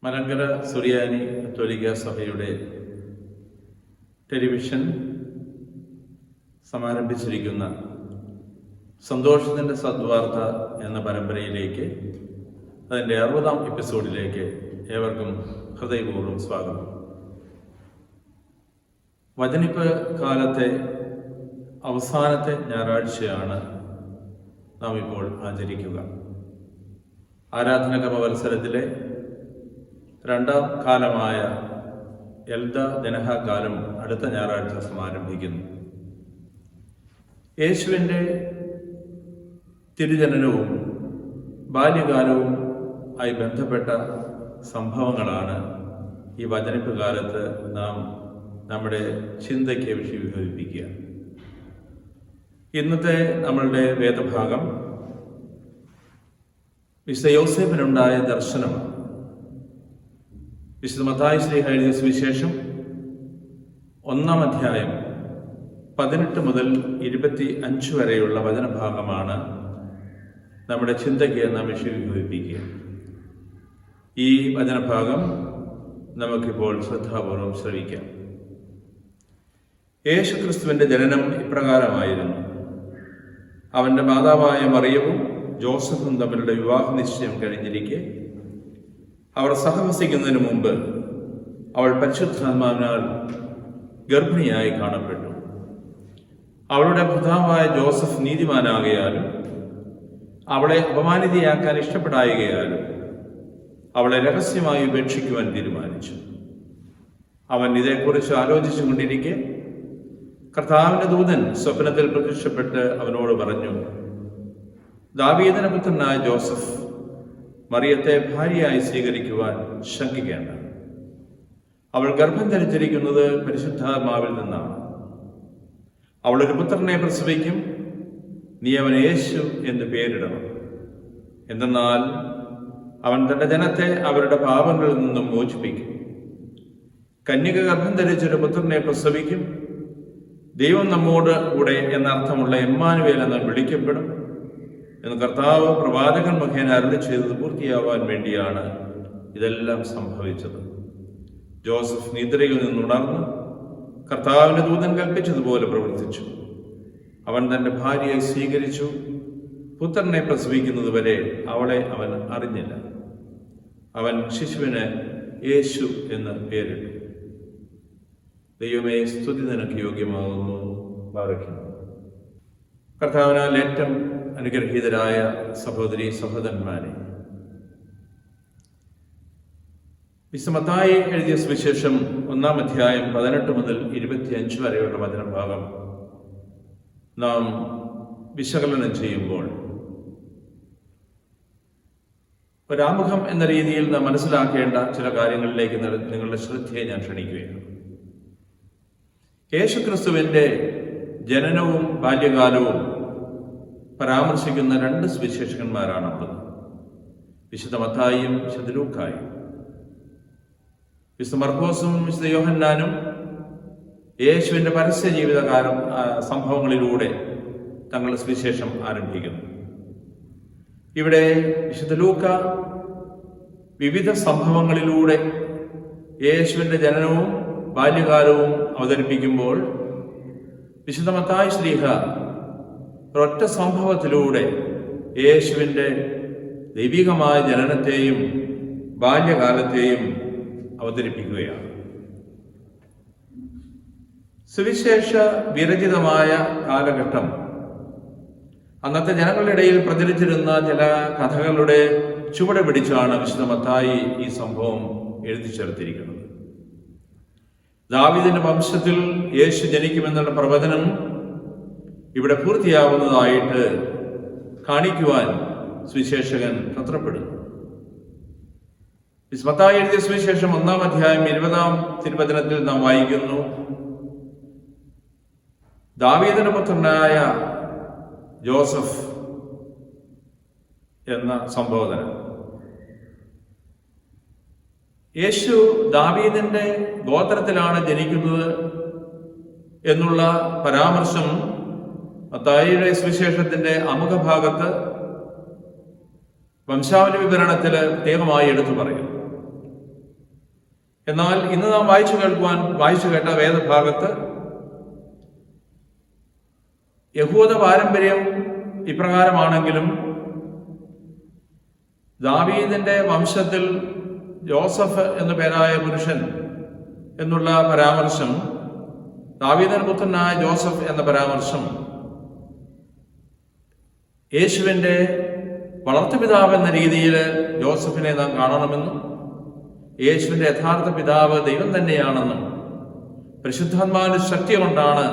മലങ്കര സുറിയാനി കത്തോലിക്ക സഭയുടെ ടെലിവിഷൻ സമാരംഭിച്ചിരിക്കുന്ന സന്തോഷത്തിൻ്റെ സദ്വാർത്ത എന്ന പരമ്പരയിലേക്ക്, അതിൻ്റെ 60-ാം എപ്പിസോഡിലേക്ക് ഏവർക്കും ഹൃദയപൂർവ്വം സ്വാഗതം. വചനിപ്പ് കാലത്തെ അവസാനത്തെ ഞായറാഴ്ചയാണ് നാം ഇപ്പോൾ ആചരിക്കുക. ആരാധനകർമ്മ വത്സരത്തിലെ 2ാം കാലമായ എൽദ ദനഹ കാലം അടുത്ത ഞായറാഴ്ച സമാരംഭിക്കുന്നു. യേശുവിൻ്റെ തിരുജനനവും ബാല്യകാലവും ആയി ബന്ധപ്പെട്ട സംഭവങ്ങളാണ് ഈ വചനിപ്പ് കാലത്ത് നാം നമ്മുടെ ചിന്തയ്ക്ക് വിഷയീഭവിപ്പിക്കുക. ഇന്നത്തെ നമ്മളുടെ വേദഭാഗം വിശുദ്ധ യോസേഫിനുണ്ടായ ദർശനമാണ്. വിശുദ്ധ മത്തായി ശ്ലീഹ എഴുതിയ സുവിശേഷം 1-ാം അധ്യായം 18 മുതൽ 25 വരെയുള്ള വചനഭാഗമാണ് നമ്മുടെ ചിന്തയ്ക്ക് നാം വിഷയീഭവിപ്പിക്കുക. ഈ വചനഭാഗം നമുക്കിപ്പോൾ ശ്രദ്ധാപൂർവം ശ്രവിക്കാം. യേശുക്രിസ്തുവിൻ്റെ ജനനം ഇപ്രകാരമായിരുന്നു. അവൻ്റെ മാതാവായ മറിയവും ജോസഫും തമ്മിലുള്ള വിവാഹ നിശ്ചയം കഴിഞ്ഞിരിക്കെ അവർ സഹവസിക്കുന്നതിന് മുമ്പ് അവൾ പരിശുദ്ധാത്മാവിനാൽ ഗർഭിണിയായി കാണപ്പെട്ടു. അവളുടെ ഭർത്താവായ ജോസഫ് നീതിമാനാകയാലും അവളെ അപമാനിതയാക്കാൻ ഇഷ്ടപ്പെടായകയാലും അവളെ രഹസ്യമായി ഉപേക്ഷിക്കുവാൻ തീരുമാനിച്ചു. അവൻ ഇതേക്കുറിച്ച് ആലോചിച്ചു കൊണ്ടിരിക്കെ കർത്താവിൻ്റെ ദൂതൻ സ്വപ്നത്തിൽ പ്രത്യക്ഷപ്പെട്ട് അവനോട് പറഞ്ഞു, ദാവീദിന്റെ പുത്രനായ ജോസഫ്, മറിയത്തെ ഭാര്യയായി സ്വീകരിക്കുവാൻ ശങ്കിക്കേണ്ട. അവൾ ഗർഭം ധരിച്ചിരിക്കുന്നത് പരിശുദ്ധാത്മാവിൽ നിന്നാണ്. അവളൊരു പുത്രനെ പ്രസവിക്കും. നീ അവന് യേശു എന്ന് പേരിടണം. എന്തെന്നാൽ അവൻ തന്റെ ജനത്തെ അവരുടെ പാപങ്ങളിൽ നിന്നും മോചിപ്പിക്കും. കന്യക ഗർഭം ധരിച്ചൊരു പുത്രനെ പ്രസവിക്കും. ദൈവം നമ്മോട് കൂടെ എന്നർത്ഥമുള്ള എമ്മാനുവേൽ എന്ന് വിളിക്കപ്പെടും എന്ന് കർത്താവ് പ്രവാചകൻ മുഖേന അരുളി ചെയ്തത് പൂർത്തിയാവാൻ വേണ്ടിയാണ് ഇതെല്ലാം സംഭവിച്ചത്. ജോസഫ് നിദ്രയിൽ നിന്നുണർന്ന് കർത്താവിന്റെ ദൂതൻ കൽപ്പിച്ചതുപോലെ പ്രവർത്തിച്ചു. അവൻ തന്റെ ഭാര്യയെ സ്വീകരിച്ചു. പുത്രനെ പ്രസവിക്കുന്നത് വരെ അവളെ അവൻ അറിഞ്ഞില്ല. അവൻ ശിശുവിന് യേശു എന്ന് പേരിട്ടു. ദൈവമേ, സ്തുതി നിനക്ക് യോഗ്യമാകുന്നു. ബാറയ്ക്കുന്നു. കർത്താവിനാൽ ഏറ്റവും അനുഗ്രഹീതരായ സഹോദരീ സഹോദരന്മാരെ, വിശുദ്ധ മത്തായി എഴുതിയ സുവിശേഷം 1-ാം അധ്യായം 18 മുതൽ 25 വരെയുള്ള വചനഭാഗം നാം വിശകലനം ചെയ്യുമ്പോൾ ഒരാമുഖം എന്ന രീതിയിൽ നാം മനസ്സിലാക്കേണ്ട ചില കാര്യങ്ങളിലേക്ക് നിങ്ങളുടെ ശ്രദ്ധയെ ഞാൻ ക്ഷണിക്കുകയാണ്. യേശുക്രിസ്തുവിൻ്റെ ജനനവും ബാല്യകാലവും പരാമർശിക്കുന്ന 2 സുവിശേഷകന്മാരാണുള്ളത്, വിശുദ്ധ മത്തായിയും വിശുദ്ധ ലൂക്കായും. വിശുദ്ധ മർക്കോസും വിശുദ്ധ യോഹന്നാനും യേശുവിൻ്റെ പരസ്യ ജീവിതകാലം സംഭവങ്ങളിലൂടെ തങ്ങളുടെ സുവിശേഷം ആരംഭിക്കുന്നു. ഇവിടെ വിശുദ്ധ ലൂക്ക വിവിധ സംഭവങ്ങളിലൂടെ യേശുവിൻ്റെ ജനനവും ബാല്യകാലവും അവതരിപ്പിക്കുമ്പോൾ, വിശുദ്ധ മത്തായി ശ്ലീഹ ഒരൊറ്റ സംഭവത്തിലൂടെ യേശുവിൻ്റെ ദൈവികമായ ജനനത്തെയും ബാല്യകാലത്തെയും അവതരിപ്പിക്കുകയാണ്. സുവിശേഷ വിരചിതമായ കാലഘട്ടം അന്നത്തെ ജനങ്ങളുടെ ഇടയിൽ പ്രചരിച്ചിരുന്ന ചില കഥകളുടെ ചുവട് പിടിച്ചാണ് വിശുദ്ധ മത്തായി ഈ സംഭവം എഴുതി ചേർത്തിരിക്കുന്നത്. ദാവീദിന്റെ വംശത്തിൽ യേശു ജനിക്കുമെന്നുള്ള പ്രവചനം ഇവിടെ പൂർത്തിയാവുന്നതായിട്ട് കാണിക്കുവാൻ സുവിശേഷകൻ തത്രപ്പെടുന്നു. മത്തായി എഴുതിയ സുവിശേഷം 1-ാം അധ്യായം 20-ാം തിരുവചനത്തിൽ നാം വായിക്കുന്നു, ദാവീദിന്റെ പുത്രനായ ജോസഫ് എന്ന സംബോധന. യേശു ദാവീദിന്റെ ഗോത്രത്തിലാണ് ജനിക്കുന്നത് എന്നുള്ള പരാമർശം മത്തായിയുടെ സുവിശേഷത്തിന്റെ ആമുഖഭാഗത്ത് വംശാവലി വിവരണത്തിൽ പ്രത്യേകമായി എടുത്തു പറയുന്നു. എന്നാൽ ഇന്ന് നാം വായിച്ചു കേട്ട വേദഭാഗത്ത് യഹൂദ പാരമ്പര്യം ഇപ്രകാരമാണെങ്കിലും ദാവീദിന്റെ വംശത്തിൽ ജോസഫ് എന്നു പേരായ പുരുഷൻ എന്നുള്ള പരാമർശം, ദാവീദിന്റെ പുത്രനായ ജോസഫ് എന്ന പരാമർശം യേശുവിന്റെ വളർത്തുപിതാവ് എന്ന രീതിയിൽ ജോസഫിനെ നാം കാണണമെന്നും യേശുവിന്റെ യഥാർത്ഥ പിതാവ് ദൈവം തന്നെയാണെന്നും പരിശുദ്ധാത്മാവിന്റെ ശക്തി കൊണ്ടാണ്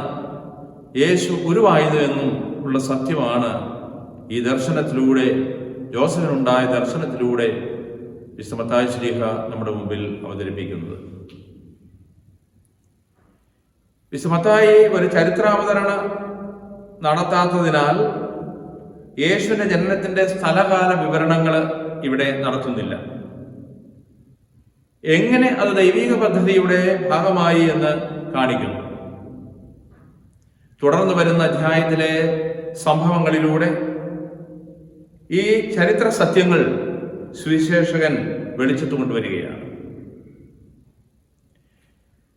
യേശു ഗുരുവായത് എന്നും ഉള്ള സത്യമാണ് ഈ ദർശനത്തിലൂടെ, ജോസഫിനുണ്ടായ ദർശനത്തിലൂടെ വിശുദ്ധ മത്തായി ശ്ലീഹ നമ്മുടെ മുമ്പിൽ അവതരിപ്പിക്കുന്നത്. വിശുദ്ധ മത്തായി ഒരു ചരിത്രാവതരണ നടത്താത്തതിനാൽ യേശുവിന്റെ ജനനത്തിന്റെ സ്ഥലകാല വിവരണങ്ങൾ ഇവിടെ നടത്തുന്നില്ല. എങ്ങനെ അത് ദൈവിക പദ്ധതിയുടെ ഭാഗമായി എന്ന് കാണിക്കുന്നു. തുടർന്ന് വരുന്ന അധ്യായത്തിലെ സംഭവങ്ങളിലൂടെ ഈ ചരിത്ര സത്യങ്ങൾ സുവിശേഷകൻ വെളിച്ചത്ത് കൊണ്ടുവരികയാണ്.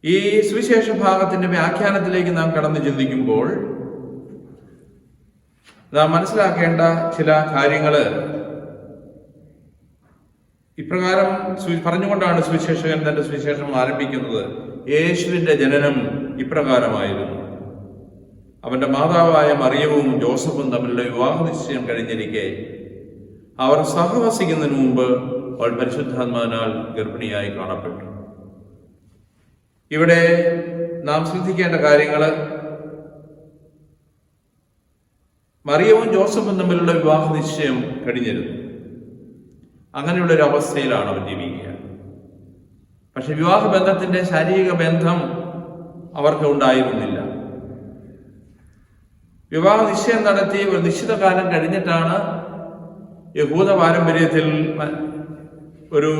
ഈ സുവിശേഷ ഭാഗത്തിന്റെ വ്യാഖ്യാനത്തിലേക്ക് നാം കടന്നു ചിന്തിക്കുമ്പോൾ നാം മനസ്സിലാക്കേണ്ട ചില കാര്യങ്ങൾ ഇപ്രകാരം പറഞ്ഞുകൊണ്ടാണ് സുവിശേഷകൻ തന്റെ സുവിശേഷം ആരംഭിക്കുന്നത്. യേശുവിന്റെ ജനനം ഇപ്രകാരമായിരുന്നു. അവന്റെ മാതാവായ മറിയവും ജോസഫും തമ്മിലുള്ള വിവാഹ നിശ്ചയം കഴിഞ്ഞിരിക്കെ അവർ സഹവസിക്കുന്നതിന് മുമ്പ് അവൾ പരിശുദ്ധാത്മാവിനാൽ ഗർഭിണിയായി കാണപ്പെട്ടു. ഇവിടെ നാം ശ്രദ്ധിക്കേണ്ട കാര്യങ്ങൾ, മറിയവും ജോസഫും തമ്മിലുള്ള വിവാഹ നിശ്ചയം കഴിഞ്ഞിരുന്നു. അങ്ങനെയുള്ള ഒരു അവസ്ഥയിലാണ് അവർ ജീവിക്കുക. പക്ഷെ വിവാഹ ബന്ധത്തിന്റെ ശാരീരിക ബന്ധം അവർക്ക് ഉണ്ടായിരുന്നില്ല. വിവാഹ നിശ്ചയം നടത്തി ഒരു നിശ്ചിത കാലം കഴിഞ്ഞിട്ടാണ് യഹൂദ പാരമ്പര്യത്തിൽ ഒരു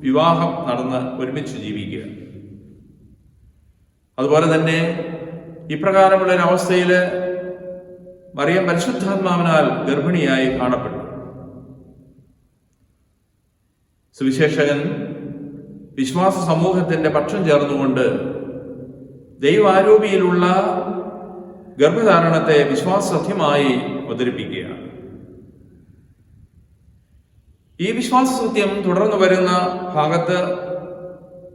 വിവാഹം നടന്ന് ഒരുമിച്ച് ജീവിക്കുക. അതുപോലെ തന്നെ ഇപ്രകാരമുള്ള ഒരു അവസ്ഥയിൽ മറിയം പരിശുദ്ധാത്മാവിനാൽ ഗർഭിണിയായി കാണപ്പെട്ടു. സുവിശേഷകൻ വിശ്വാസ സമൂഹത്തിന്റെ പക്ഷം ചേർന്നുകൊണ്ട് ദൈവാരൂപിയിലുള്ള ഗർഭധാരണത്തെ വിശ്വാസസത്യമായി അവതരിപ്പിക്കുകയാണ്. ഈ വിശ്വാസസത്യം തുടർന്നു വരുന്ന ഭാഗത്ത്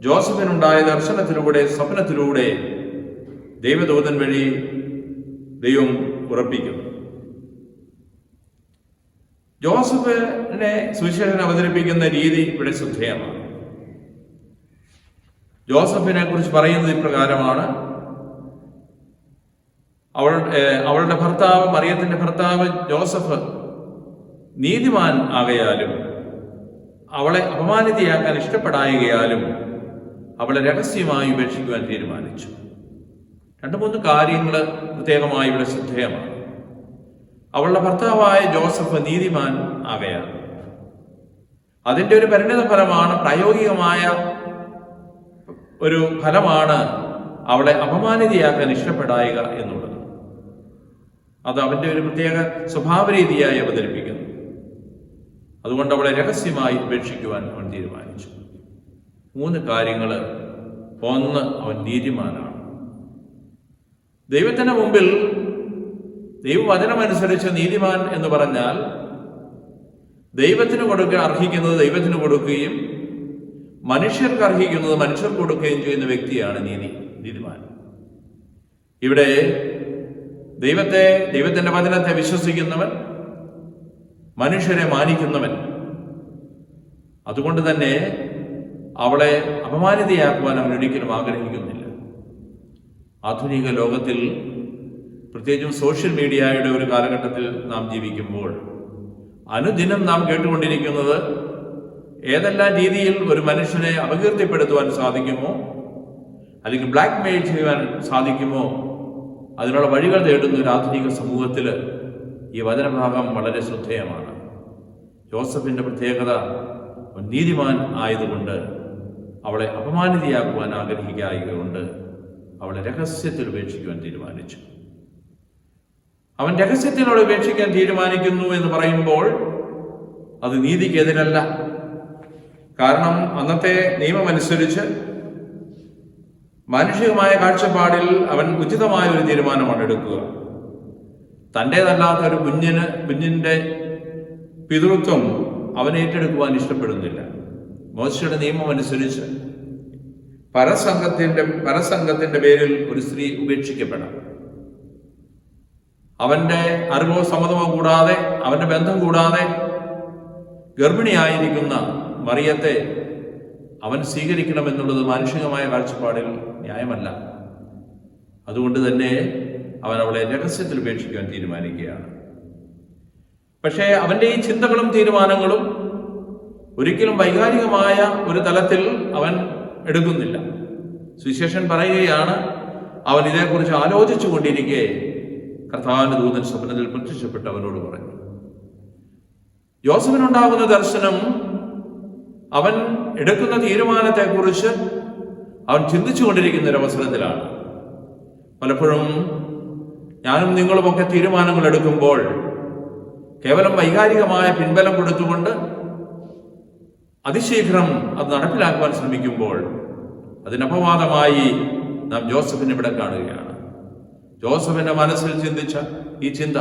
ജോസഫിനുണ്ടായ ദർശനത്തിലൂടെ, സ്വപ്നത്തിലൂടെ ദൈവദൂതൻ വഴി ദൈവം ഉറപ്പിക്കുന്നു. ജോസഫിനെ സുവിശേഷൻ അവതരിപ്പിക്കുന്ന രീതി ഇവിടെ ശ്രദ്ധേയമാണ്. ജോസഫിനെ കുറിച്ച് പറയുന്നത് ഇപ്രകാരമാണ്. അവളുടെ ഭർത്താവ്, മറിയത്തിന്റെ ഭർത്താവ് ജോസഫ് നീതിമാൻ ആകയാലും അവളെ അപമാനിതയാക്കാൻ ഇഷ്ടപ്പെടായകയാലും അവളെ രഹസ്യമായി ഉപേക്ഷിക്കുവാൻ തീരുമാനിച്ചു. 2-3 കാര്യങ്ങൾ പ്രത്യേകമായി ഇവിടെ ശ്രദ്ധേയമാണ്. അവളുടെ ഭർത്താവായ ജോസഫ് നീതിമാൻ ആകയാണ്. അതിൻ്റെ ഒരു പരിണിത ഫലമാണ്, പ്രായോഗികമായ ഒരു ഫലമാണ് അവളെ അപമാനിതയാക്കാൻ ഇഷ്ടപ്പെടായിക എന്നുള്ളത്. അത് അവന്റെ ഒരു പ്രത്യേക സ്വഭാവ രീതിയായി അവതരിപ്പിക്കുന്നു. അതുകൊണ്ട് അവളെ രഹസ്യമായി ഉപേക്ഷിക്കുവാൻ അവൻ തീരുമാനിച്ചു. 3 കാര്യങ്ങൾ. 1, അവൻ നീതിമാനാണ്. ദൈവത്തിന്റെ മുമ്പിൽ ദൈവവചനമനുസരിച്ച് നീതിമാൻ എന്ന് പറഞ്ഞാൽ ദൈവത്തിന് അർഹിക്കുന്നത് ദൈവത്തിന് കൊടുക്കുകയും മനുഷ്യർക്ക് അർഹിക്കുന്നത് മനുഷ്യർക്ക് കൊടുക്കുകയും ചെയ്യുന്ന വ്യക്തിയാണ് നീതിമാൻ. ഇവിടെ ദൈവത്തിന്റെ വചനത്തെ വിശ്വസിക്കുന്നവൻ, മനുഷ്യരെ മാനിക്കുന്നവൻ. അതുകൊണ്ട് തന്നെ അവളെ അപമാനിതയാക്കുവാൻ അവൻ ഒരിക്കലും ആഗ്രഹിക്കുന്നില്ല. ആധുനിക ലോകത്തിൽ, പ്രത്യേകിച്ചും സോഷ്യൽ മീഡിയയുടെ ഒരു കാലഘട്ടത്തിൽ നാം ജീവിക്കുമ്പോൾ അനുദിനം നാം കേട്ടുകൊണ്ടിരിക്കുന്നത് ഏതെല്ലാം രീതിയിൽ ഒരു മനുഷ്യനെ അപകീർത്തിപ്പെടുത്തുവാൻ സാധിക്കുമോ, അല്ലെങ്കിൽ ബ്ലാക്ക് മെയിൽ ചെയ്യുവാൻ സാധിക്കുമോ, അതിനുള്ള വഴികൾ തേടുന്ന ഒരു ആധുനിക സമൂഹത്തിൽ ഈ വചനഭാഗം വളരെ ശ്രദ്ധേയമാണ്. ജോസഫിന്റെ പ്രത്യേകത, നീതിമാൻ ആയതുകൊണ്ട് അവളെ അപമാനിതയാക്കുവാൻ ആഗ്രഹിക്കായതുകൊണ്ട് അവളെ രഹസ്യത്തിൽ ഉപേക്ഷിക്കുവാൻ തീരുമാനിച്ചു. അവൻ രഹസ്യത്തിലൂടെ ഉപേക്ഷിക്കാൻ തീരുമാനിക്കുന്നു എന്ന് പറയുമ്പോൾ അത് നീതിക്കെതിരല്ല. കാരണം അന്നത്തെ നിയമമനുസരിച്ച് മാനുഷികമായ കാഴ്ചപ്പാടിൽ അവൻ ഉചിതമായ ഒരു തീരുമാനമാണ് എടുക്കുക. തൻ്റേതല്ലാത്ത ഒരു കുഞ്ഞിൻ്റെ പിതൃത്വം അവൻ ഏറ്റെടുക്കുവാൻ ഇഷ്ടപ്പെടുന്നില്ല. മോശയുടെ നിയമം അനുസരിച്ച് പരസംഗത്തിന്റെ പേരിൽ ഒരു സ്ത്രീ ഉപേക്ഷിക്കപ്പെടാം. അവന്റെ അറിവോ സമ്മതമോ കൂടാതെ, അവന്റെ ബന്ധം കൂടാതെ ഗർഭിണിയായിരിക്കുന്ന മറിയത്തെ അവൻ സ്വീകരിക്കണമെന്നുള്ളത് മാനുഷികമായ കാഴ്ചപ്പാടിൽ ന്യായമല്ല. അതുകൊണ്ട് തന്നെ അവൻ അവളെ രഹസ്യത്തിൽ ഉപേക്ഷിക്കാൻ തീരുമാനിക്കുകയാണ്. പക്ഷേ അവന്റെ ഈ ചിന്തകളും തീരുമാനങ്ങളും ഒരിക്കലും വൈകാരികമായ ഒരു തലത്തിൽ അവൻ എടുക്കുന്നില്ല. സുവിശേഷൻ പറയുകയാണ്, അവൻ ഇതേക്കുറിച്ച് ആലോചിച്ചു കൊണ്ടിരിക്കെ കർത്താവിന്റെ ദൂതൻ സ്വപ്നത്തിൽ പ്രത്യക്ഷപ്പെട്ട് അവനോട് പറഞ്ഞു. യോസഫിനുണ്ടാകുന്ന ദർശനം അവൻ എടുക്കുന്ന തീരുമാനത്തെക്കുറിച്ച് അവൻ ചിന്തിച്ചു കൊണ്ടിരിക്കുന്ന ഒരു അവസരത്തിലാണ്. പലപ്പോഴും ഞാനും നിങ്ങളുമൊക്കെ തീരുമാനങ്ങൾ എടുക്കുമ്പോൾ കേവലം വൈകാരികമായ പിൻബലം കൊടുത്തുകൊണ്ട് അതിശീഘ്രം അത് നടപ്പിലാക്കുവാൻ ശ്രമിക്കുമ്പോൾ അതിനപവാദമായി നാം ജോസഫിനെ ഇവിടെ കാണുകയാണ്. ജോസഫിന്റെ മനസ്സിൽ ചിന്തിച്ച ഈ ചിന്ത,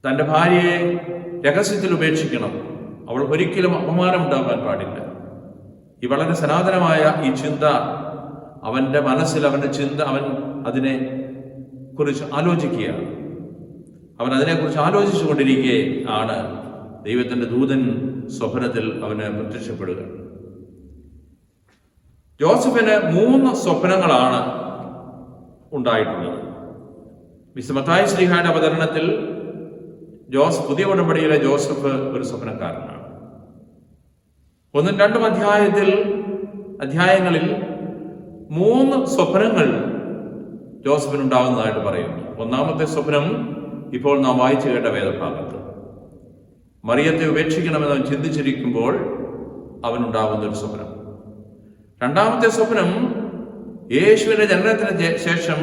തൻ്റെ ഭാര്യയെ രഹസ്യത്തിൽ ഉപേക്ഷിക്കണം, അവൾ ഒരിക്കലും അപമാനം ഉണ്ടാകാൻ പാടില്ല, ഈ വളരെ സനാതനമായ ഈ ചിന്ത അവന്റെ മനസ്സിൽ, അവൻ അതിനെ കുറിച്ച് ആലോചിക്കുകയാണ്. അവൻ അതിനെക്കുറിച്ച് ആലോചിച്ചു കൊണ്ടിരിക്കെ ആണ് ദൈവത്തിന്റെ ദൂതൻ സ്വപ്നത്തിൽ അവന് പ്രത്യക്ഷപ്പെടുക. ജോസഫിന് 3 സ്വപ്നങ്ങളാണ് ഉണ്ടായിട്ടുള്ളത്. വിശുദ്ധ മത്തായി ശ്ലീഹായുടെ അവതരണത്തിൽ പുതിയ ഉടമ്പടിയിലെ ജോസഫ് ഒരു സ്വപ്നക്കാരനാണ്. 1, 2 അധ്യായങ്ങളിൽ 3 സ്വപ്നങ്ങൾ ജോസഫിനുണ്ടാകുന്നതായിട്ട് പറയുന്നു. 1-ാമത്തെ സ്വപ്നം ഇപ്പോൾ നാം വായിച്ചു കേട്ട വേദഭാഗത്ത്, മറിയത്തെ ഉപേക്ഷിക്കണമെന്ന് അവൻ ചിന്തിച്ചിരിക്കുമ്പോൾ അവനുണ്ടാകുന്ന ഒരു സ്വപ്നം. 2-ാമത്തെ സ്വപ്നം, യേശുവിന്റെ ജനനത്തിന് ശേഷം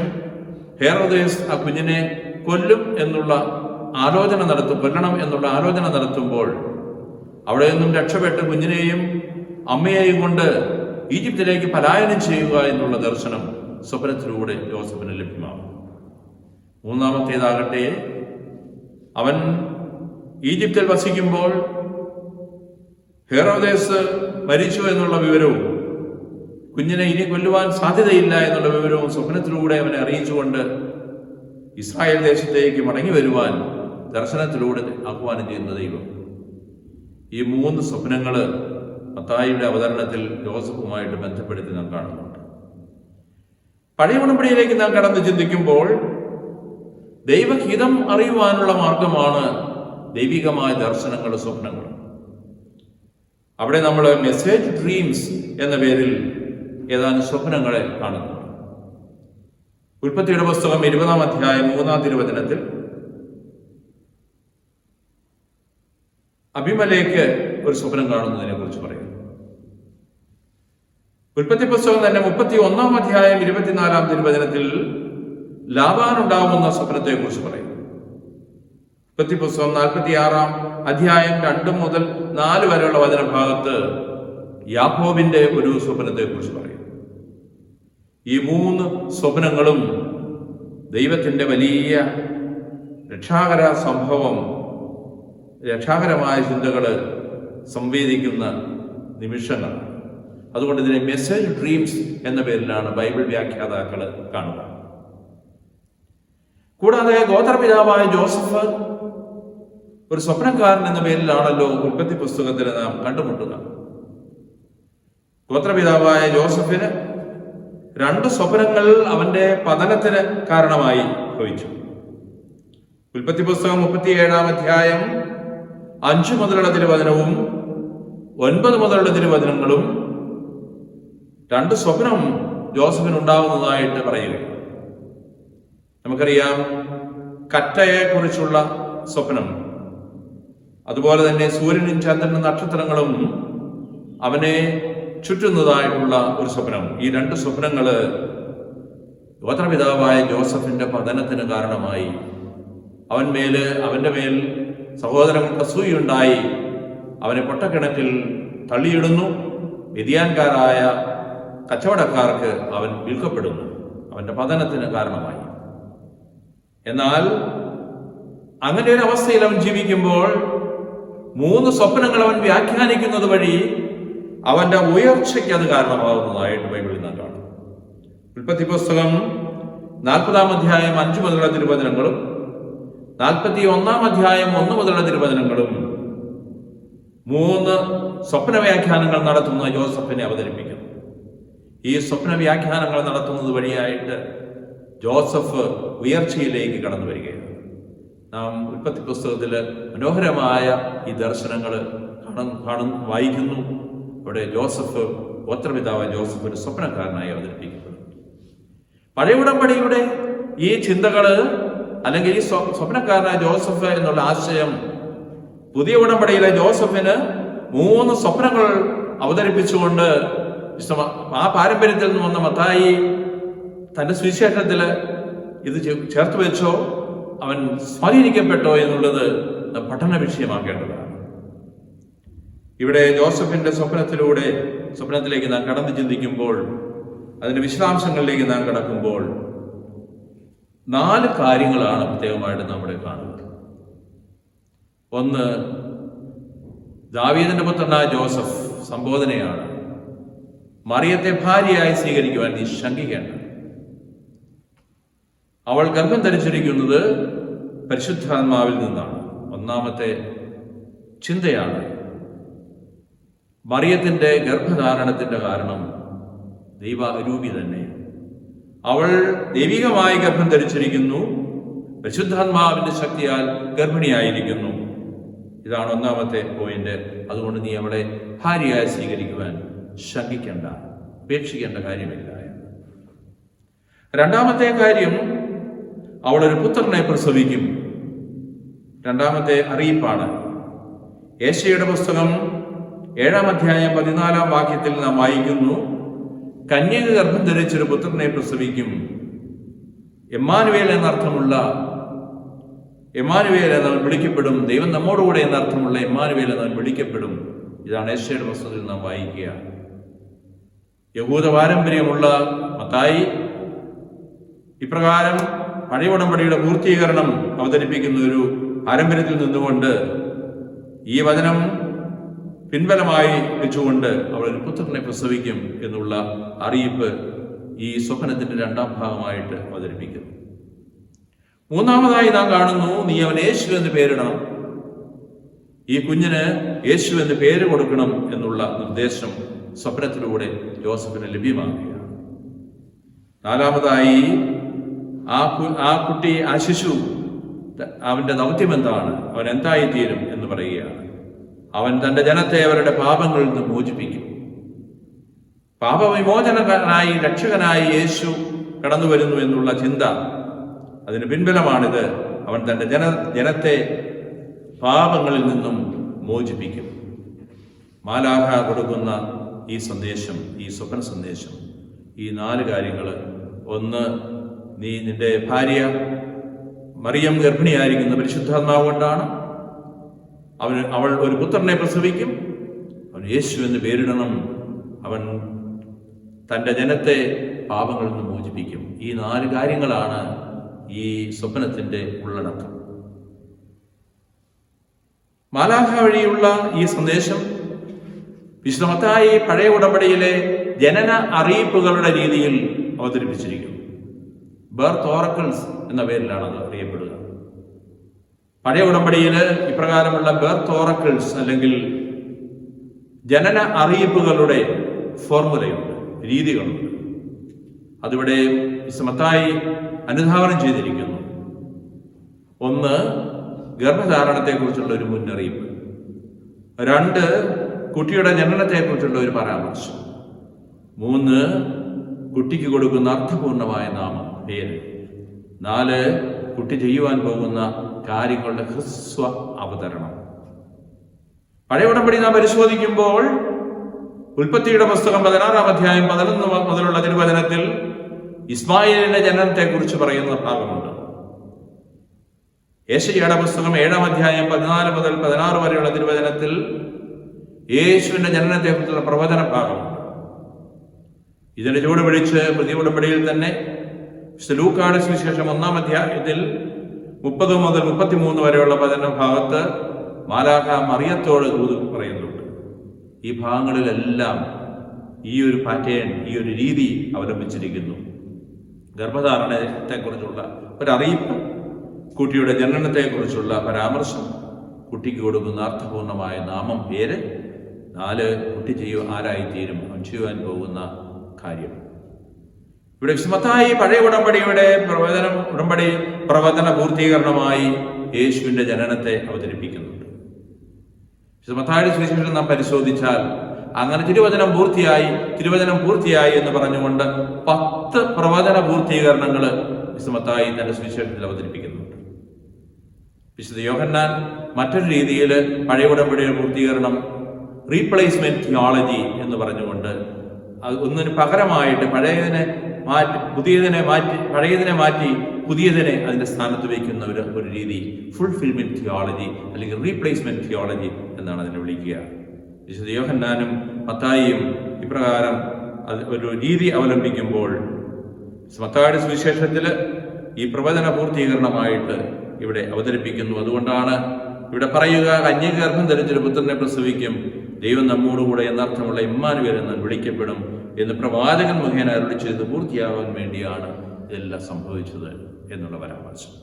ഹെരോദേസ് ആ കുഞ്ഞിനെ കൊല്ലണം എന്നുള്ള ആലോചന നടത്തുമ്പോൾ അവിടെ നിന്നും രക്ഷപ്പെട്ട് കുഞ്ഞിനെയും അമ്മയെയും കൊണ്ട് ഈജിപ്തിലേക്ക് പലായനം ചെയ്യുക എന്നുള്ള ദർശനം സ്വപ്നത്തിലൂടെ ജോസഫിന് ലഭ്യമാകും. 3-ാമത്തേതാകട്ടെ, അവൻ ഈജിപ്തിൽ വസിക്കുമ്പോൾ ഹെരോദേസ് മരിച്ചു എന്നുള്ള വിവരവും കുഞ്ഞിനെ ഇനി കൊല്ലുവാൻ സാധ്യതയില്ല എന്നുള്ള വിവരവും സ്വപ്നത്തിലൂടെ അവനെ അറിയിച്ചുകൊണ്ട് ഇസ്രായേൽ ദേശത്തേക്ക് മടങ്ങി വരുവാൻ ദർശനത്തിലൂടെ ആഹ്വാനം ചെയ്യുന്ന ദൈവം. ഈ 3 സ്വപ്നങ്ങൾ മത്തായിയുടെ അവതരണത്തിൽ ജോസഫുമായിട്ട് ബന്ധപ്പെടുത്തി നാം കാണുന്നുണ്ട്. പഴയ ഉടമ്പടിയിലേക്ക് നാം കടന്ന് ചിന്തിക്കുമ്പോൾ ദൈവഹിതം അറിയുവാനുള്ള മാർഗമാണ് ദൈവികമായ ദർശനങ്ങളും സ്വപ്നങ്ങളും. അവിടെ നമ്മൾ മെസ്സേജ് ഡ്രീംസ് എന്ന പേരിൽ ഏതാനും സ്വപ്നങ്ങളെ കാണുന്നു. ഉൽപ്പത്തിയുടെ പുസ്തകം 20-ാം അധ്യായം 3-ാം തിരുവചനത്തിൽ അബിമലേക്ക് ഒരു സ്വപ്നം കാണുന്നതിനെ കുറിച്ച് പറയുന്നു. ഉൽപ്പത്തി പുസ്തകം തന്നെ 31-ാം അധ്യായം 24-ാം തിരുവചനത്തിൽ ലാബാനുണ്ടാകുന്ന സ്വപ്നത്തെ കുറിച്ച് പറയും. ഉൽപ്പത്തി പുസ്തകം 46-ാം അധ്യായം 2 മുതൽ 4 വരെയുള്ള വചനഭാഗത്ത് യാക്കോബിന്റെ ഒരു സ്വപ്നത്തെ കുറിച്ച് പറയും. ഈ 3 സ്വപ്നങ്ങളും ദൈവത്തിന്റെ വലിയ രക്ഷാകര സംഭവം, രക്ഷാകരമായ ചിന്തകള് സംവേദിക്കുന്ന നിമിഷങ്ങളാണ്. അതുകൊണ്ട് ഇതിനെ മെസ്സേജ് ഡ്രീംസ് എന്ന പേരിലാണ് ബൈബിൾ വ്യാഖ്യാതാക്കൾ കാണുക. കൂടാതെ ഗോത്രപിതാവായ ജോസഫ് ഒരു സ്വപ്നക്കാരൻ എന്ന പേരിലാണല്ലോ ഉൽപ്പത്തി പുസ്തകത്തിൽ നാം കണ്ടുമുട്ടുക. ഗോത്രപിതാവായ ജോസഫിന് 2 സ്വപ്നങ്ങൾ അവന്റെ പതനത്തിന് കാരണമായി ഭവിച്ചു. ഉൽപ്പത്തി പുസ്തകം 37-ാം അധ്യായം 5 മുതലുള്ള തിരുവചനവും 9 മുതലുള്ള തിരുവചനങ്ങളും 2 സ്വപ്നം ജോസഫിനുണ്ടാവുന്നതായിട്ട് പറയുക. നമുക്കറിയാം, കറ്റയെ കുറിച്ചുള്ള സ്വപ്നം, അതുപോലെ തന്നെ സൂര്യനും ചന്ദ്രനും നക്ഷത്രങ്ങളും അവനെ ചുറ്റുന്നതായിട്ടുള്ള ഒരു സ്വപ്നം. ഈ 2 സ്വപ്നങ്ങള് ഗോത്രപിതാവായ ജോസഫിന്റെ പതനത്തിന് കാരണമായി. അവന്റെ മേൽ സഹോദരങ്ങൾക്ക് അസൂയുണ്ടായി അവനെ പൊട്ടക്കിണറ്റിൽ തള്ളിയിടുന്നു. വ്യതിയാൻകാരായ കച്ചവടക്കാർക്ക് അവൻ വിൽക്കപ്പെടുന്നു. അവന്റെ പതനത്തിന് കാരണമായി. എന്നാൽ അങ്ങനെ ഒരു അവസ്ഥയിൽ അവൻ ജീവിക്കുമ്പോൾ 3 സ്വപ്നങ്ങൾ അവൻ വ്യാഖ്യാനിക്കുന്നത് വഴി അവന്റെ ഉയർച്ചയ്ക്ക് അത് കാരണമാകുന്നതായിട്ട് ബൈബിളിൽ നാം കാണും. ഉൽപ്പത്തി പുസ്തകം 40-ാം അധ്യായം 5 മുതലുള്ള തിരുവചനങ്ങളും 41-ാം അധ്യായം 1 മുതലുള്ള തിരുവചനങ്ങളും 3 സ്വപ്ന വ്യാഖ്യാനങ്ങൾ നടത്തുന്ന ജോസഫിനെ അവതരിപ്പിക്കുന്നു. ഈ സ്വപ്ന വ്യാഖ്യാനങ്ങൾ നടത്തുന്നത് വഴിയായിട്ട് ജോസഫ് ഉയർച്ചയിലേക്ക് കടന്നു വരികയാണ്. നാം ഉൽപ്പത്തി പുസ്തകത്തിൽ മനോഹരമായ ഈ ദർശനങ്ങൾ വായിക്കുന്നു. അവിടെ ജോസഫ്, ഗോത്രപിതാവ് ജോസഫ് ഒരു സ്വപ്നക്കാരനായി അവതരിപ്പിക്കപ്പെടുന്നു. പഴയ ഉടമ്പടിയുടെ ഈ ചിന്തകള് അല്ലെങ്കിൽ ഈ സ്വപ്നക്കാരനായ ജോസഫ് എന്നുള്ള ആശയം പുതിയ ഉടമ്പടിയിലെ ജോസഫിന് 3 സ്വപ്നങ്ങൾ അവതരിപ്പിച്ചുകൊണ്ട് ആ പാരമ്പര്യത്തിൽ നിന്ന് വന്ന മത്തായി തന്റെ സുവിശേഷത്തിൽ ഇത് ചേർത്ത് വെച്ചോ, അവൻ സ്വാധീനിക്കപ്പെട്ടോ എന്നുള്ളത് പഠന വിഷയമാക്കേണ്ടതാണ്. ഇവിടെ ജോസഫിന്റെ സ്വപ്നത്തിലേക്ക് നാം കടന്നു ചിന്തിക്കുമ്പോൾ, അതിന്റെ വിശദാംശങ്ങളിലേക്ക് നാം കടക്കുമ്പോൾ 4 കാര്യങ്ങളാണ് പ്രത്യേകമായിട്ട് നമ്മുടെ കാണുന്നത്. ഒന്ന്, ദാവീദിന്റെ പുത്രനായ ജോസഫ് സംബോധനയാണ്. മറിയത്തെ ഭാര്യയായി സ്വീകരിക്കുവാൻ നീ ശങ്കിക്കേണ്ട. അവൾ ഗർഭം ധരിച്ചിരിക്കുന്നത് പരിശുദ്ധാത്മാവിൽ നിന്നാണ്. ഒന്നാമത്തെ ചിന്തയാണ് മറിയത്തിന്റെ ഗർഭധാരണത്തിന്റെ കാരണം ദൈവാരൂപി തന്നെ. അവൾ ദൈവികമായി ഗർഭം ധരിച്ചിരിക്കുന്നു, പരിശുദ്ധാത്മാവിന്റെ ശക്തിയാൽ ഗർഭിണിയായിരിക്കുന്നു. ഇതാണ് ഒന്നാമത്തെ പോയിന്റ്. അതുകൊണ്ട് നീ അവളെ ഭാര്യയായി സ്വീകരിക്കുവാൻ ശങ്കിക്കേണ്ട, ഉപേക്ഷിക്കേണ്ട കാര്യമില്ല. രണ്ടാമത്തെ കാര്യം, അവളൊരു പുത്രനെ പ്രസവിക്കും. രണ്ടാമത്തെ അറിയിപ്പാണ്. യേശയ്യായുടെ പുസ്തകം 7-ാം അധ്യായം 14-ാം വാക്യത്തിൽ നാം വായിക്കുന്നു, കന്യക ഗർഭം ധരിച്ചൊരു പുത്രനെ പ്രസവിക്കും. എമ്മാനുവേൽ എന്നർത്ഥമുള്ള എമ്മാനുവേൽ എന്നവൻ വിളിക്കപ്പെടും. ദൈവം നമ്മോടുകൂടെ എന്നർത്ഥമുള്ള എമ്മാനുവേൽ എന്നവൻ വിളിക്കപ്പെടും. ഇതാണ് യേശയ്യായുടെ പുസ്തകത്തിൽ നാം വായിക്കുക. യഹൂദ പാരമ്പര്യമുള്ള മത്തായി ഇപ്രകാരം പഴയ ഉടമ്പടിയുടെ പൂർത്തീകരണം അവതരിപ്പിക്കുന്ന ഒരു പാരമ്പര്യത്തിൽ നിന്നുകൊണ്ട് ഈ വചനം പിൻബലമായി വെച്ചുകൊണ്ട് അവൾ ഒരു പുത്രനെ പ്രസവിക്കും എന്നുള്ള അറിയിപ്പ് ഈ സ്വപ്നത്തിന്റെ 2-ാം ഭാഗമായിട്ട് അവതരിപ്പിക്കുന്നു. മൂന്നാമതായി നാം കാണുന്നു, നീ അവൻ യേശു എന്ന് പേരിടണം. ഈ കുഞ്ഞിന് യേശു എന്ന് പേര് കൊടുക്കണം എന്നുള്ള നിർദ്ദേശം സ്വപ്നത്തിലൂടെ ജോസഫിന് ലഭ്യമാകുകയാണ്. 4-മതായി ആ കുട്ടി, ആ ശിശു, അവന്റെ ദൗത്യം എന്താണ്, അവൻ എന്തായിത്തീരും എന്ന് പറയുകയാണ്. അവൻ തന്റെ ജനത്തെ അവരുടെ പാപങ്ങളിൽ നിന്ന് മോചിപ്പിക്കും. പാപവിമോചനനായി, രക്ഷകനായി യേശു കടന്നു വരുന്നു എന്നുള്ള ചിന്ത, അതിന് പിൻബലമാണിത്. അവൻ തന്റെ ജനത്തെ പാപങ്ങളിൽ നിന്നും മോചിപ്പിക്കും. മാലാഖ കൊടുക്കുന്ന ഈ സന്ദേശം, ഈ സ്വപ്ന സന്ദേശം, ഈ 4 കാര്യങ്ങൾ. ഒന്ന്, നീ നിന്റെ ഭാര്യ മറിയം ഗർഭിണിയായിരിക്കുന്ന പരിശുദ്ധാത്മാവ് കൊണ്ടാണ്. അവൾ ഒരു പുത്രനെ പ്രസവിക്കും. അവൻ യേശു എന്ന് പേരിടണം. അവൻ തൻ്റെ ജനത്തെ പാപങ്ങളിൽ നിന്ന് മോചിപ്പിക്കും. ഈ 4 കാര്യങ്ങളാണ് ഈ സ്വപ്നത്തിന്റെ ഉള്ളടക്കം. മാലാഖ വഴിയുള്ള ഈ സന്ദേശം വിശുദ്ധ മത്തായി പഴയ ഉടമ്പടിയിലെ ജനന അറിയിപ്പുകളുടെ രീതിയിൽ അവതരിപ്പിച്ചിരിക്കുന്നു. ബർത്ത് ഓറക്കിൾസ് എന്ന പേരിലാണ് അത് അറിയപ്പെടുക. പഴയ ഉടമ്പടിയിൽ ഇപ്രകാരമുള്ള ബർത്ത് ഓറക്കിൾസ് അല്ലെങ്കിൽ ജനന അറിയിപ്പുകളുടെ ഫോർമുലയുണ്ട്, രീതികളുണ്ട്. അതിവിടെ മത്തായി അനുധാവനം ചെയ്തിരിക്കുന്നു. ഒന്ന്, ഗർഭധാരണത്തെക്കുറിച്ചുള്ള ഒരു മുന്നറിയിപ്പ്. 2, കുട്ടിയുടെ ജനനത്തെക്കുറിച്ചുള്ള ഒരു പരാമർശം. 3, കുട്ടിക്ക് കൊടുക്കുന്ന അർത്ഥപൂർണമായ നാമം, പേര്. 4, കുട്ടി ചെയ്യുവാൻ പോകുന്ന കാര്യങ്ങളുടെ ഹ്രസ്വ അവതരണം. പഴയ ഉടമ്പടി നാം പരിശോധിക്കുമ്പോൾ ഉൽപ്പത്തിയുടെ പുസ്തകം 16-ാം അധ്യായം 11 മുതലുള്ള തിരുവചനത്തിൽ ഇസ്മായിലിന്റെ ജനനത്തെക്കുറിച്ച് പറയുന്ന ഭാഗമുണ്ട്. യേശയ്യായുടെ പുസ്തകം 7-ാം അധ്യായം 14 മുതൽ 16 വരെയുള്ള തിരുവചനത്തിൽ യേശുവിന്റെ ജനനത്തെക്കുറിച്ചുള്ള പ്രവചന ഭാഗമുണ്ട്. ഇതിന്റെ ചുവട് പിടിച്ച് പുതിയ ഉടമ്പടിയിൽ തന്നെ ലൂക്കായുടെ സുവിശേഷം 1-ാം അധ്യായത്തിൽ 30 മുതൽ 33 വരെയുള്ള വചന ഭാഗത്ത് മാലാഖ മറിയത്തോട് ദൂത് പറയുന്നുണ്ട്. ഈ ഭാഗങ്ങളിലെല്ലാം ഈ ഒരു പാറ്റേൺ, ഈ ഒരു രീതി അവലംബിച്ചിരിക്കുന്നു. ഗർഭധാരണത്തെക്കുറിച്ചുള്ള ഒരറിയിപ്പ്, കുട്ടിയുടെ ജനനത്തെക്കുറിച്ചുള്ള പരാമർശം, കുട്ടിക്ക് കൊടുക്കുന്ന അർത്ഥപൂർണമായ നാമം, പേര്, 4 കുട്ടി ആരായിത്തീരും, അവൻ ചെയ്യുവാൻ പോകുന്ന കാര്യം. ഇവിടെ വിശുദ്ധമായി പഴയ ഉടമ്പടിയുടെ പ്രവചന പൂർത്തീകരണമായി യേശുവിന്റെ ജനനത്തെ അവതരിപ്പിക്കുന്നുണ്ട്. വിശുദ്ധ സുവിശേഷം നാം പരിശോധിച്ചാൽ അങ്ങനെ തിരുവചനം പൂർത്തിയായി എന്ന് പറഞ്ഞുകൊണ്ട് 10 പ്രവചന പൂർത്തീകരണങ്ങൾ വിശുദ്ധമായി തന്റെ സുവിശേഷത്തിൽ അവതരിപ്പിക്കുന്നുണ്ട്. വിശുദ്ധ യോഹന്നാൻ മറ്റൊരു രീതിയിൽ പഴയ ഉടമ്പടിയുടെ പൂർത്തീകരണം റീപ്ലേസ്മെന്റ് തിയോളജി എന്ന് പറഞ്ഞുകൊണ്ട് ഒന്നിന് പകരമായിട്ട് പഴയതിനെ മാറ്റി പുതിയതിനെ അതിന്റെ സ്ഥാനത്ത് വയ്ക്കുന്ന ഒരു രീതി ഫുൾഫിൽമെന്റ് തിയോളജി അല്ലെങ്കിൽ റീപ്ലേസ്മെന്റ് തിയോളജി എന്നാണ് അതിനെ വിളിക്കുക. വിശുദ്ധ യോഹന്നാനും മത്തായിയും ഇപ്രകാരം ഒരു രീതി അവലംബിക്കുമ്പോൾ മത്തായിയുടെ സുവിശേഷത്തിൽ ഈ പ്രവചന പൂർത്തീകരണമായിട്ട് ഇവിടെ അവതരിപ്പിക്കുന്നു. അതുകൊണ്ടാണ് ഇവിടെ പറയുക, കന്യകഗർഭം ധരിച്ചൊരു പുത്രനെ പ്രസവിക്കും, ദൈവം നമ്മോടുകൂടെ എന്നർത്ഥമുള്ള ഇമ്മാനുവേൽ എന്ന് വിളിക്കപ്പെടും എന്ന് പ്രവാചകൻ മുഖേന അരുളിച്ചത് പൂർത്തിയാവാൻ വേണ്ടിയാണ് ഇതെല്ലാം സംഭവിച്ചത് എന്നുള്ള പരാമർശം.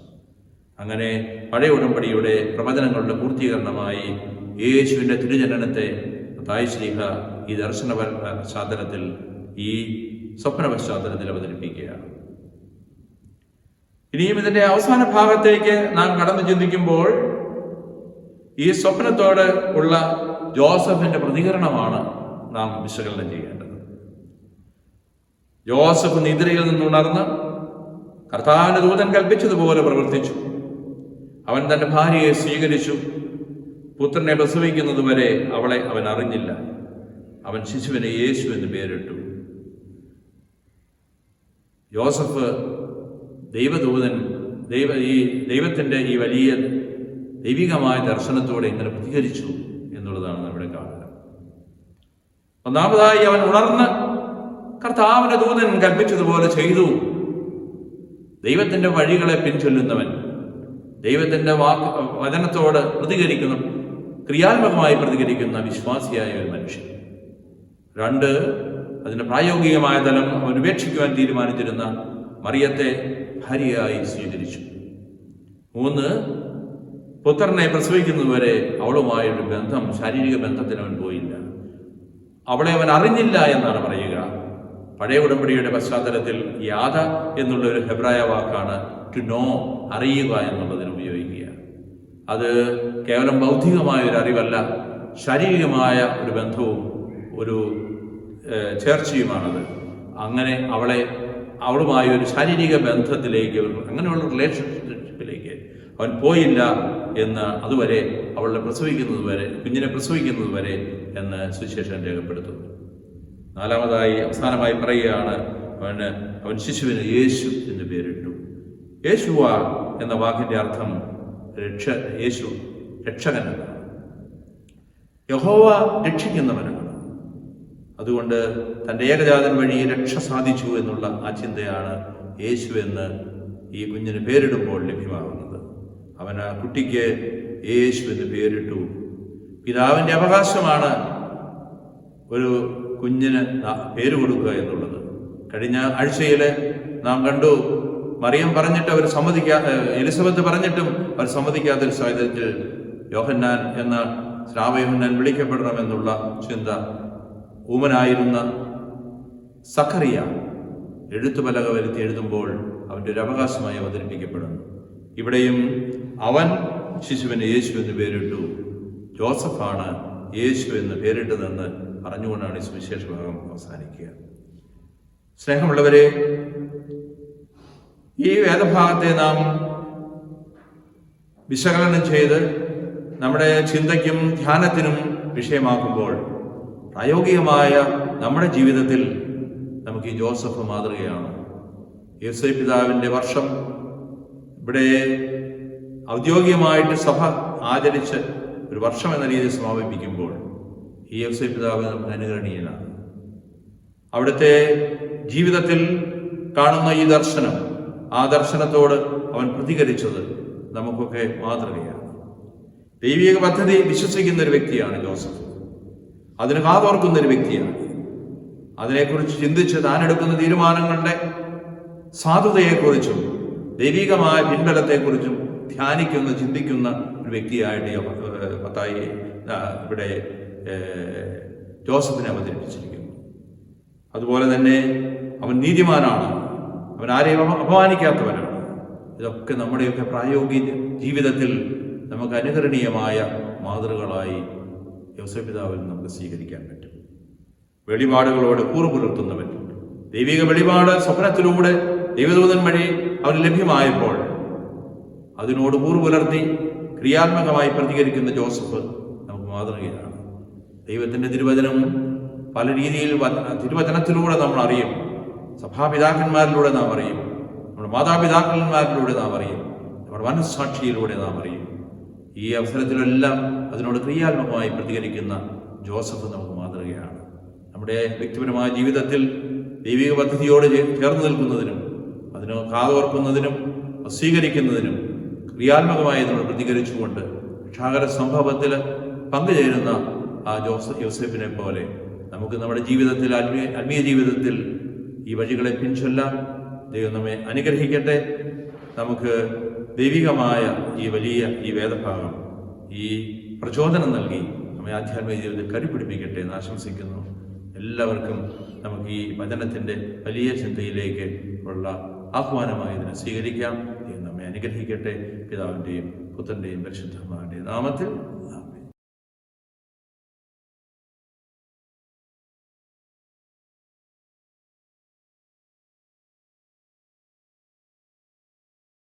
അങ്ങനെ പഴയ ഉടമ്പടിയുടെ പ്രവചനങ്ങളുടെ പൂർത്തീകരണമായി യേശുവിന്റെ തിരുജനനത്തെ മത്തായി ശ്ലീഹ ഈ ദർശന പശ്ചാത്തലത്തിൽ, ഈ സ്വപ്ന പശ്ചാത്തലത്തിൽ അവതരിപ്പിക്കുകയാണ്. ഇനിയും ഇതിന്റെ അവസാന ഭാഗത്തേക്ക് നാം കടന്നു ചിന്തിക്കുമ്പോൾ ഈ സ്വപ്നത്തോട് ഉള്ള ജോസഫിന്റെ പ്രതികരണമാണ് നാം വിശകലനം ചെയ്യേണ്ടത്. ജോസഫ് നിദ്രയിൽ നിന്നുണർന്ന് കർത്താവിന്റെ ദൂതൻ കൽപ്പിച്ചതുപോലെ പ്രവർത്തിച്ചു. അവൻ തന്റെ ഭാര്യയെ സ്വീകരിച്ചു. പുത്രനെ പ്രസവിക്കുന്നതുവരെ അവളെ അവൻ അറിഞ്ഞില്ല. അവൻ ശിശുവിനെ യേശു എന്ന് പേരിട്ടു. ജോസഫ് ദൈവത്തിന്റെ ഈ വലിയ ദൈവികമായ ദർശനത്തോടെ ഇങ്ങനെ പ്രതികരിച്ചു എന്നുള്ളതാണ് നമ്മുടെ കാണുക. ഒന്നാമതായി അവൻ ഉണർന്ന് കർത്താവിന്റെ ദൂതൻ കൽപ്പിച്ചതുപോലെ ചെയ്തു. ദൈവത്തിന്റെ വഴികളെ പിൻചൊല്ലുന്നവൻ, ദൈവത്തിന്റെ വചനത്തോട് പ്രതികരിക്കുന്ന, ക്രിയാത്മകമായി പ്രതികരിക്കുന്ന വിശ്വാസിയായ ഒരു മനുഷ്യൻ. 2, അതിന്റെ പ്രായോഗികമായ തലം അവൻ ഉപേക്ഷിക്കുവാൻ തീരുമാനിച്ചിരുന്ന മറിയത്തെ ഭാര്യയായി സ്വീകരിച്ചു. 3, പുത്രനെ പ്രസവിക്കുന്നതുവരെ അവളുമായൊരു ബന്ധം, ശാരീരിക ബന്ധത്തിന് അവൻ പോയില്ല. അവളെ അവൻ അറിഞ്ഞില്ല എന്നാണ് പറയുക. പഴയ ഉടമ്പടിയുടെ പശ്ചാത്തലത്തിൽ യാത എന്നുള്ള ഒരു ഹെബ്രായ വാക്കാണ് ടു നോ, അറിയുക എന്നുള്ളതിന് ഉപയോഗിക്കുക. അത് കേവലം ബൗദ്ധികമായ ഒരു അറിവല്ല, ശാരീരികമായ ഒരു ബന്ധവും ഒരു ചേർച്ചയുമാണത്. അങ്ങനെ അവളുമായ ഒരു ശാരീരിക ബന്ധത്തിലേക്ക്, അങ്ങനെയുള്ള റിലേഷൻഷിപ്പിലേക്ക് അവൻ പോയില്ല എന്ന് അതുവരെ, കുഞ്ഞിനെ പ്രസവിക്കുന്നത് വരെ എന്ന് സുവിശേഷം രേഖപ്പെടുത്തുന്നു. 4-മതായി അവസാനമായി പറയുകയാണ്, അവൻ ശിശുവിന് യേശു എന്ന് പേരിട്ടു. യേശുവ എന്ന വാക്കിന്റെ അർത്ഥം യേശു രക്ഷകനാണ്, യഹോവ രക്ഷിക്കുന്നവനാണ്. അതുകൊണ്ട് തൻ്റെ ഏകജാതൻ വഴി രക്ഷ സാധിച്ചു എന്നുള്ള ആ ചിന്തയാണ് യേശു എന്ന് ഈ കുഞ്ഞിന് പേരിടുമ്പോൾ ലഭ്യമാകുന്നത്. അവൻ ആ കുട്ടിക്ക് യേശു എന്ന് പേരിട്ടു. പിതാവിൻ്റെ അവകാശമാണ് ഒരു കുഞ്ഞിന് പേര് കൊടുക്കുക എന്നുള്ളത്. കഴിഞ്ഞ ആഴ്ചയിൽ നാം കണ്ടു, മറിയം പറഞ്ഞിട്ട് എലിസബത്ത് പറഞ്ഞിട്ടും അവർ സമ്മതിക്കാത്തൊരു സാഹചര്യത്തിൽ യോഹന്നാൻ എന്ന ശ്രാവയോഹന്നാൻ വിളിക്കപ്പെടണമെന്നുള്ള ചിന്ത ഊമനായിരുന്ന സഖറിയ എഴുത്തുപലക വരുത്തി എഴുതുമ്പോൾ അവൻ്റെ ഒരു അവകാശമായി അവതരിപ്പിക്കപ്പെടുന്നു. ഇവിടെയും അവൻ ശിശുവിന് യേശു എന്ന് പേരിട്ടു. ജോസഫാണ് യേശു എന്ന് പേരിട്ടതെന്ന് പറഞ്ഞുകൊണ്ടാണ് ഈ സുവിശേഷ ഭാഗം അവസാനിക്കുക. സ്നേഹമുള്ളവരെ, ഈ വേദഭാഗത്തെ നാം വിശകലനം ചെയ്ത് നമ്മുടെ ചിന്തയ്ക്കും ധ്യാനത്തിനും വിഷയമാക്കുമ്പോൾ പ്രായോഗികമായ നമ്മുടെ ജീവിതത്തിൽ നമുക്ക് ഈ ജോസഫ് മാതൃകയാണ്. യോസേപ്പ് പിതാവിൻ്റെ വർഷം ഇവിടെ ഔദ്യോഗികമായിട്ട് സഭ ആചരിച്ച് ഒരു വർഷം എന്ന രീതിയിൽ സമാപിപ്പിക്കുമ്പോൾ ഈ യോസേപ്പ് പിതാവ് നമുക്ക് അനുകരണീയനാണ്. അവിടുത്തെ ജീവിതത്തിൽ കാണുന്ന ഈ ദർശനം, ആ ദർശനത്തോട് അവൻ പ്രതികരിച്ചത് നമുക്കൊക്കെ മാതൃകയാണ്. ദൈവിക പദ്ധതി വിശ്വസിക്കുന്ന ഒരു വ്യക്തിയാണ് ജോസഫ്. അതിന് കാതോർക്കുന്ന ഒരു വ്യക്തിയാണ്. അതിനെക്കുറിച്ച് ചിന്തിച്ച് താനെടുക്കുന്ന തീരുമാനങ്ങളുടെ സാധുതയെക്കുറിച്ചും ദൈവികമായ പിൻബലത്തെക്കുറിച്ചും ധ്യാനിക്കുന്ന, ചിന്തിക്കുന്ന ഒരു വ്യക്തിയായിട്ട് മത്തായി ഇവിടെ ജോസഫിനെ അവതരിപ്പിച്ചിരിക്കുന്നു. അതുപോലെ തന്നെ അവൻ നീതിമാനാണ്, അവൻ ആരെയും അപമാനിക്കാത്തവനാണ്. ഇതൊക്കെ നമ്മുടെയൊക്കെ പ്രായോഗിക ജീവിതത്തിൽ നമുക്ക് അനുകരണീയമായ മാതൃകളായി യോസേപ്പ് പിതാവിൽ നമുക്ക് സ്വീകരിക്കാൻ പറ്റും. വെളിപാടുകളോട് കൂറു പുലർത്തുന്നവൻ, ദൈവിക വെളിപാട് സ്വപ്നത്തിലൂടെ ദൈവദൂതൻ വഴി അവന് ലഭ്യമായപ്പോൾ അതിനോട് കൂറു പുലർത്തി ക്രിയാത്മകമായി പ്രതികരിക്കുന്ന ജോസഫ് നമുക്ക് മാതൃകയാണ്. ദൈവത്തിൻ്റെ തിരുവചനം പല രീതിയിൽ തിരുവചനത്തിലൂടെ നമ്മൾ അറിയും. സഭാപിതാക്കന്മാരിലൂടെ നാം അറിയും, നമ്മുടെ മാതാപിതാക്കന്മാരിലൂടെ നാം അറിയും, നമ്മുടെ മനസ്സാക്ഷിയിലൂടെ നാം അറിയും. ഈ അവസരത്തിലെല്ലാം അതിനോട് ക്രിയാത്മകമായി പ്രതികരിക്കുന്ന ജോസഫ് നമുക്ക് മാതൃകയാണ്. നമ്മുടെ വ്യക്തിപരമായ ജീവിതത്തിൽ ദൈവിക പദ്ധതിയോട് ചേർന്ന് നിൽക്കുന്നതിനും അതിന് കാതോർക്കുന്നതിനും സ്വീകരിക്കുന്നതിനും ക്രിയാത്മകമായി നമ്മൾ പ്രതികരിച്ചുകൊണ്ട് രക്ഷാകര സംഭവത്തിൽ പങ്കുചേരുന്ന ആ യോസേപ്പിനെ പോലെ നമുക്ക് നമ്മുടെ ജീവിതത്തിൽ, ആത്മീയ ജീവിതത്തിൽ ഈ വഴികളെ പിൻചൊല്ലാം. ദൈവം നമ്മെ അനുഗ്രഹിക്കട്ടെ. നമുക്ക് ദൈവികമായ ഈ വലിയ ഈ വേദഭാഗം ഈ പ്രചോദനം നൽകി നമ്മെ ആധ്യാത്മിക ജീവിതത്തിൽ കരുപിടിപ്പിക്കട്ടെ എന്ന് ആശംസിക്കുന്നു. എല്ലാവർക്കും നമുക്ക് ഈ വചനത്തിൻ്റെ വലിയ ചിന്തയിലേക്ക് ഉള്ള ആഹ്വാനമായി ഇതിനെ സ്വീകരിക്കാം. ദൈവം നമ്മെ അനുഗ്രഹിക്കട്ടെ. പിതാവിൻ്റെയും പുത്രൻ്റെയും പരിശുദ്ധന്മാരുടെയും നാമത്തിൽ.